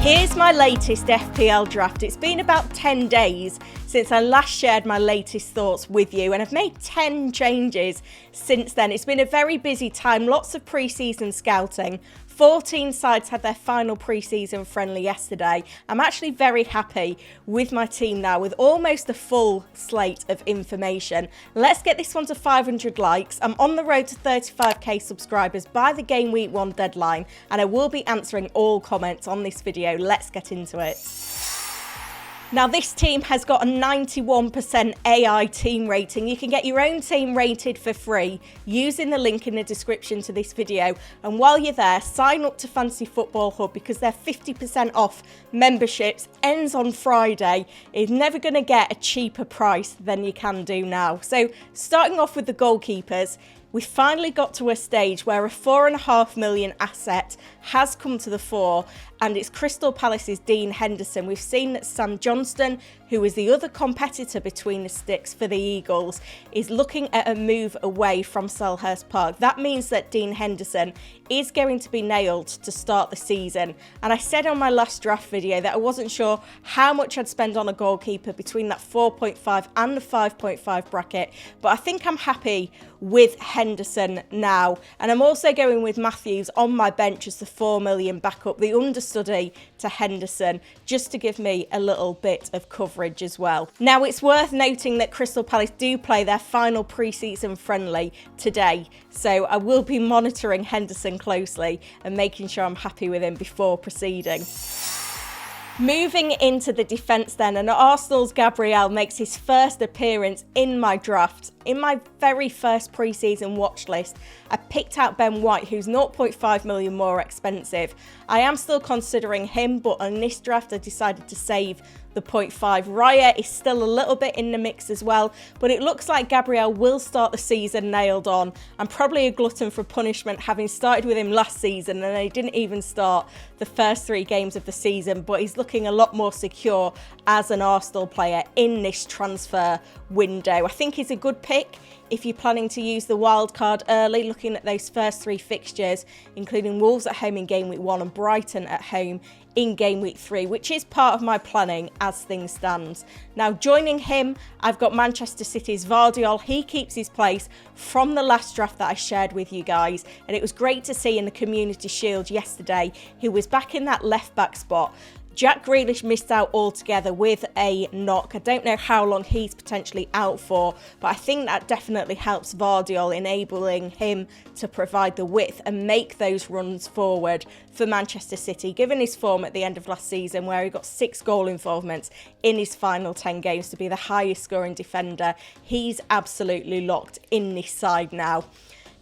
Here's my latest FPL draft. It's been about 10 days since I last shared my latest thoughts with you, and I've made 10 changes since then. It's been a very busy time, lots of pre-season scouting. 14 sides had their final pre-season friendly yesterday. I'm actually very happy with my team now, with almost a full slate of information. Let's get this one to 500 likes. I'm on the road to 35k subscribers by the game week 1 deadline, and I will be answering all comments on this video. Let's get into it. Now, this team has got a 91% AI team rating. You can get your own team rated for free using the link in the description to this video. And while you're there, sign up to Fantasy Football Hub because their 50% off memberships ends on Friday. It's never going to get a cheaper price than you can do now. So starting off with the goalkeepers, we finally got to a stage where a £4.5 million asset has come to the fore, and it's Crystal Palace's Dean Henderson. We've seen that Sam Johnston, who is the other competitor between the sticks for the Eagles, is looking at a move away from Selhurst Park. That means that Dean Henderson is going to be nailed to start the season. And I said on my last draft video that I wasn't sure how much I'd spend on a goalkeeper between that 4.5 and the 5.5 bracket, but I think I'm happy with Henderson now. And I'm also going with Matthews on my bench as the 4 million backup, the understudy to Henderson, just to give me a little bit of coverage as well. Now, it's worth noting that Crystal Palace do play their final pre-season friendly today, so I will be monitoring Henderson closely and making sure I'm happy with him before proceeding. Moving into the defence then, and Arsenal's Gabriel makes his first appearance in my draft. In my very first pre-season watch list, I picked out Ben White, who's 0.5 million more expensive. I am still considering him, but on this draft I decided to save the 0.5. Raya is still a little bit in the mix as well, but it looks like Gabriel will start the season nailed on. I'm probably a glutton for punishment, having started with him last season and he didn't even start the first 3 games of the season, but he's looking a lot more secure as an Arsenal player in this transfer window. I think he's a good pick if you're planning to use the wild card early, looking at those first 3 fixtures, including Wolves at home in game week 1 and Brighton at home in game week 3, which is part of my planning as things stand. Now, joining him, I've got Manchester City's Vardiol. He keeps his place from the last draft that I shared with you guys, and it was great to see in the Community Shield yesterday he was back in that left back spot. Jack Grealish missed out altogether with a knock. I don't know how long he's potentially out for, but I think that definitely helps Vardiol, enabling him to provide the width and make those runs forward for Manchester City, given his form at the end of last season where he got 6 goal involvements in his final 10 games to be the highest scoring defender. He's absolutely locked in this side now.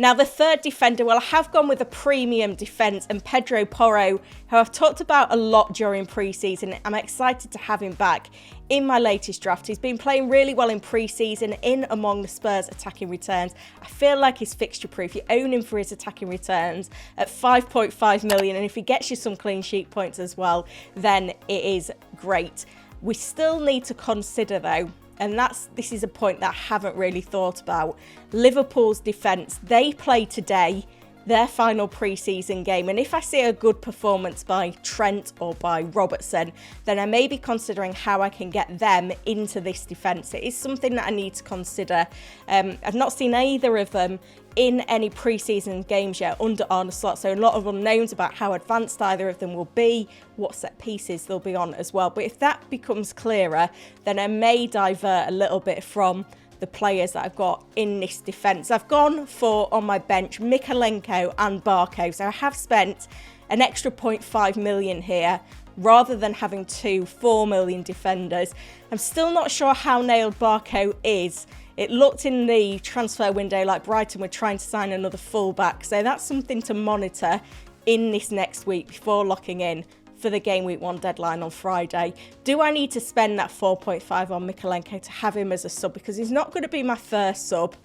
Now, the third defender, well, I have gone with a premium defence, and Pedro Porro, who I've talked about a lot during pre-season. I'm excited to have him back in my latest draft. He's been playing really well in pre-season, in among the Spurs attacking returns. I feel like he's fixture proof. You own him for his attacking returns at 5.5 million, and if he gets you some clean sheet points as well, then it is great. We still need to consider, though, and this is a point that I haven't really thought about, Liverpool's defence. They play today, their final pre-season game, and if I see a good performance by Trent or by Robertson, then I may be considering how I can get them into this defence. It is something that I need to consider. I've not seen either of them in any pre-season games yet under Arne Slot, so a lot of unknowns about how advanced either of them will be, what set pieces they'll be on as well. But if that becomes clearer, then I may divert a little bit from the players that I've got in this defence. I've gone for, on my bench, Mykolenko and Barco, so I have spent an extra 0.5 million here rather than having 2 4 million defenders. I'm still not sure how nailed Barco is. It looked in the transfer window like Brighton were trying to sign another fullback, so that's something to monitor in this next week before locking in for the game week 1 deadline on Friday. Do I need to spend that 4.5 on Mykolenko to have him as a sub? Because he's not going to be my first sub.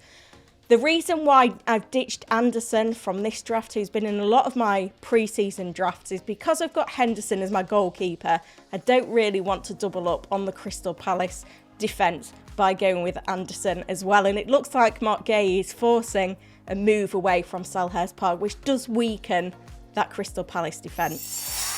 The reason why I've ditched Anderson from this draft, who's been in a lot of my pre-season drafts, is because I've got Henderson as my goalkeeper. I don't really want to double up on the Crystal Palace defence by going with Anderson as well. And it looks like Mark Gay is forcing a move away from Selhurst Park, which does weaken that Crystal Palace defence.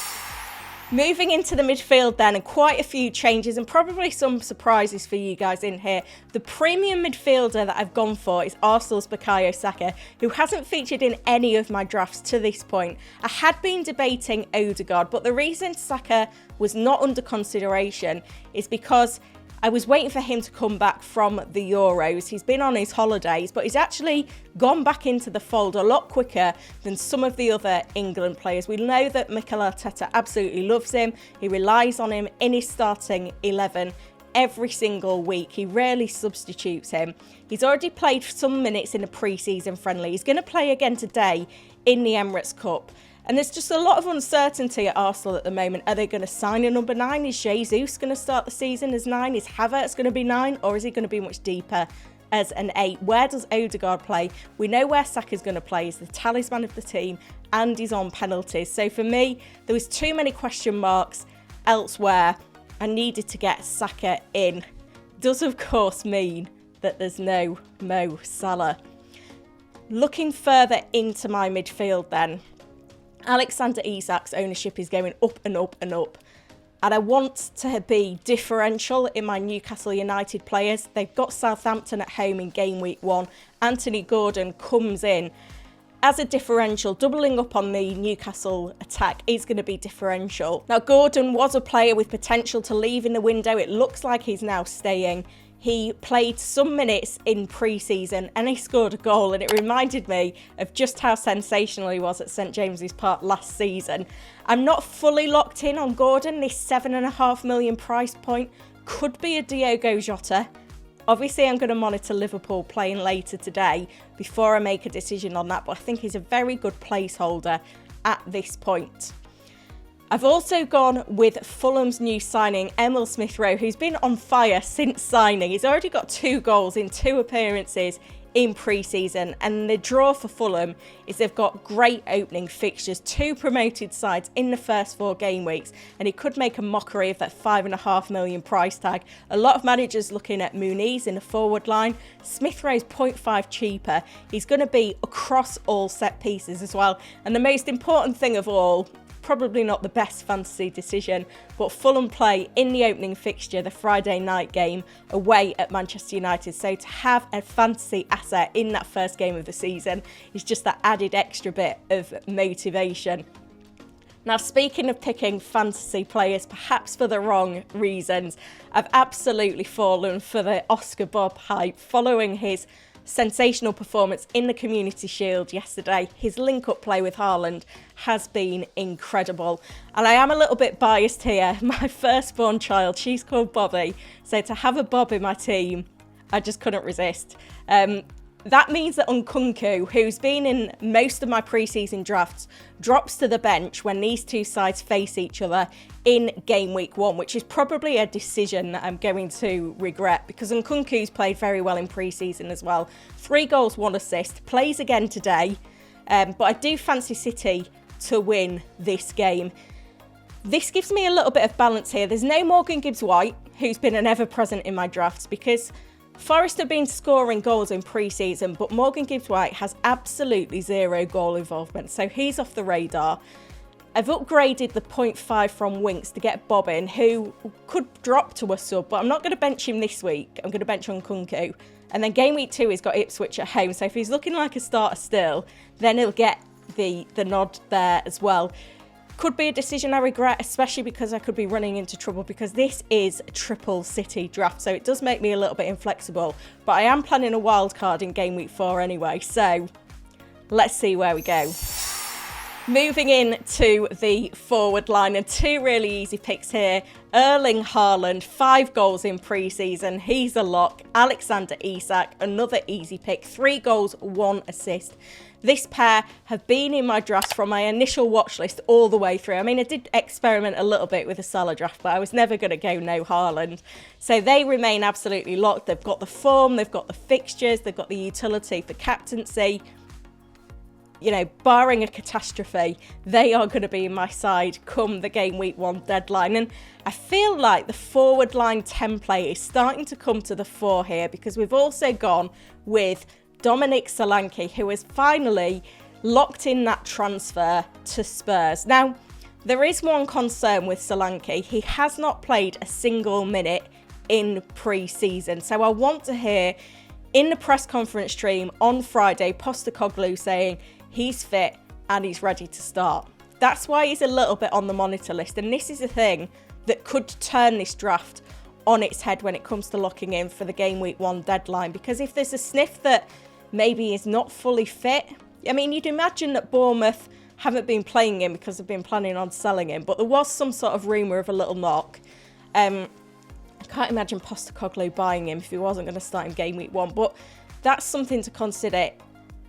Moving into the midfield then, and quite a few changes and probably some surprises for you guys in here. The premium midfielder that I've gone for is Arsenal's Bukayo Saka, who hasn't featured in any of my drafts to this point. I had been debating Odegaard, but the reason Saka was not under consideration is because I was waiting for him to come back from the Euros. He's been on his holidays, but he's actually gone back into the fold a lot quicker than some of the other England players. We know that Mikel Arteta absolutely loves him. He relies on him in his starting 11 every single week. He rarely substitutes him. He's already played some minutes in a pre-season friendly. He's going to play again today in the Emirates Cup. And there's just a lot of uncertainty at Arsenal at the moment. Are they going to sign a number 9? Is Jesus going to start the season as 9? Is Havertz going to be 9? Or is he going to be much deeper as an 8? Where does Odegaard play? We know where Saka's going to play. He's the talisman of the team and he's on penalties. So for me, there was too many question marks elsewhere. I needed to get Saka in. Does of course mean that there's no Mo Salah. Looking further into my midfield then, Alexander Isak's ownership is going up and up and up. And I want to be differential in my Newcastle United players. They've got Southampton at home in game week 1. Anthony Gordon comes in as a differential. Doubling up on the Newcastle attack is going to be differential. Now, Gordon was a player with potential to leave in the window. It looks like he's now staying. He played some minutes in pre-season and he scored a goal, and it reminded me of just how sensational he was at St James's Park last season. I'm not fully locked in on Gordon. This £7.5 million price point could be a Diogo Jota. Obviously, I'm going to monitor Liverpool playing later today before I make a decision on that, but I think he's a very good placeholder at this point. I've also gone with Fulham's new signing, Emil Smith-Rowe, who's been on fire since signing. He's already got 2 goals in 2 appearances in pre-season, and the draw for Fulham is they've got great opening fixtures, 2 promoted sides in the first 4 game weeks, and he could make a mockery of that £5.5 million price tag. A lot of managers looking at Muniz in the forward line. Smith-Rowe's 0.5 cheaper. He's going to be across all set pieces as well, and the most important thing of all, probably not the best fantasy decision, but Fulham play in the opening fixture, the Friday night game, away at Manchester United. So to have a fantasy asset in that first game of the season is just that added extra bit of motivation. Now, speaking of picking fantasy players, perhaps for the wrong reasons, I've absolutely fallen for the Oscar Bob hype following his sensational performance in the Community Shield yesterday. His link-up play with Haaland has been incredible. And I am a little bit biased here. My firstborn child, she's called Bobby. So to have a Bob in my team, I just couldn't resist. That means that Nkunku, who's been in most of my pre-season drafts, drops to the bench when these 2 sides face each other in game week 1, which is probably a decision that I'm going to regret because Nkunku's played very well in pre-season as well. 3 goals, 1 assist, plays again today, but I do fancy City to win this game. This gives me a little bit of balance here. There's no Morgan Gibbs-White, who's been an ever-present in my drafts, because Forest have been scoring goals in pre-season, but Morgan Gibbs-White has absolutely 0 goal involvement, so he's off the radar. I've upgraded the 0.5 from Winks to get Bobbin, who could drop to a sub, but I'm not going to bench him this week. I'm going to bench Nkunku. And then game week 2, he's got Ipswich at home, so if he's looking like a starter still, then he'll get the nod there as well. Could be a decision I regret, especially because I could be running into trouble because this is a triple City draft, so it does make me a little bit inflexible. But I am planning a wild card in game week 4 anyway, so let's see where we go. Moving in to the forward line, and 2 really easy picks here. Erling Haaland, 5 goals in pre-season. He's a lock. Alexander Isak, another easy pick. 3 goals, 1 assist. This pair have been in my drafts from my initial watch list all the way through. I mean, I did experiment a little bit with a Salah draft, but I was never going to go no Haaland. So they remain absolutely locked. They've got the form, they've got the fixtures, they've got the utility for captaincy. You know, barring a catastrophe, they are going to be in my side come the game week 1 deadline. And I feel like the forward line template is starting to come to the fore here because we've also gone with Dominic Solanke, who has finally locked in that transfer to Spurs. Now, There is one concern with Solanke. He has not played a single minute in pre-season. So I want to hear in the press conference stream on Friday, Postecoglou saying he's fit and he's ready to start. That's why he's a little bit on the monitor list. And this is a thing that could turn this draft on its head when it comes to locking in for the game week 1 deadline. Because if there's a sniff that maybe he's not fully fit, I mean, you'd imagine that Bournemouth haven't been playing him because they've been planning on selling him. But there was some sort of rumour of a little knock. I can't imagine Postecoglou buying him if he wasn't going to start in game week 1. But that's something to consider.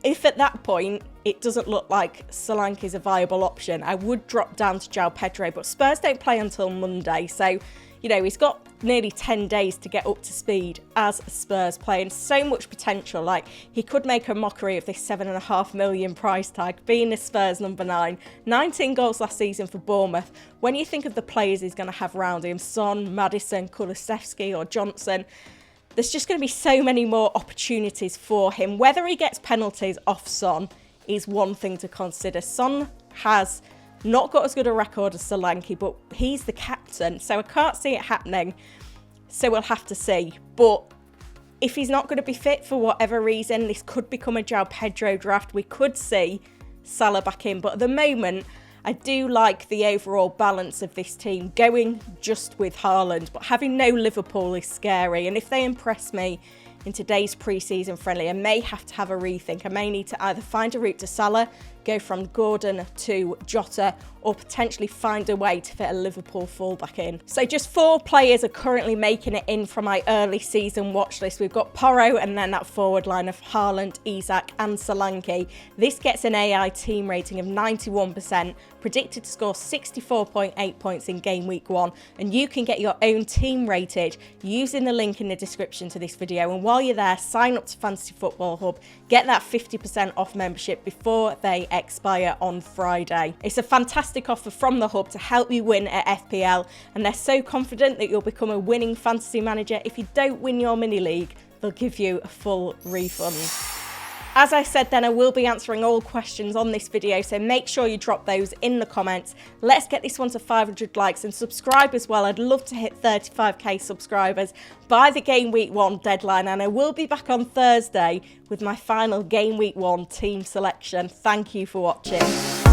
If at that point it doesn't look like Solanke is a viable option, I would drop down to João Pedro. But Spurs don't play until Monday. So, you know, he's got nearly 10 days to get up to speed as a Spurs player, and so much potential. Like, he could make a mockery of this $7.5 million price tag, being the Spurs number 9. 19 goals last season for Bournemouth. When you think of the players he's going to have around him, Son, Maddison, Kulusevski or Johnson, there's just going to be so many more opportunities for him. Whether he gets penalties off Son is one thing to consider. Son has not got as good a record as Solanke, but he's the captain, so I can't see it happening. So we'll have to see. But if he's not going to be fit for whatever reason, this could become a João Pedro draft. We could see Salah back in. But at the moment, I do like the overall balance of this team, going just with Haaland. But having no Liverpool is scary. And if they impress me in today's pre-season friendly, I may have to have a rethink. I may need to either find a route to Salah, go from Gordon to Jota, or potentially find a way to fit a Liverpool fullback in. So just 4 players are currently making it in from my early season watch list. We've got Porro and then that forward line of Haaland, Isak and Solanke. This gets an AI team rating of 91%, predicted to score 64.8 points in game week 1. And you can get your own team rated using the link in the description to this video. And while you're there, sign up to Fantasy Football Hub, get that 50% off membership before they expire on Friday. It's a fantastic offer from the Hub to help you win at FPL, and they're so confident that you'll become a winning fantasy manager. If you don't win your mini league, they'll give you a full refund. As I said then, I will be answering all questions on this video, so make sure you drop those in the comments. Let's get this one to 500 likes and subscribe as well. I'd love to hit 35k subscribers by the game week 1 deadline, and I will be back on Thursday with my final game week 1 team selection. Thank you for watching.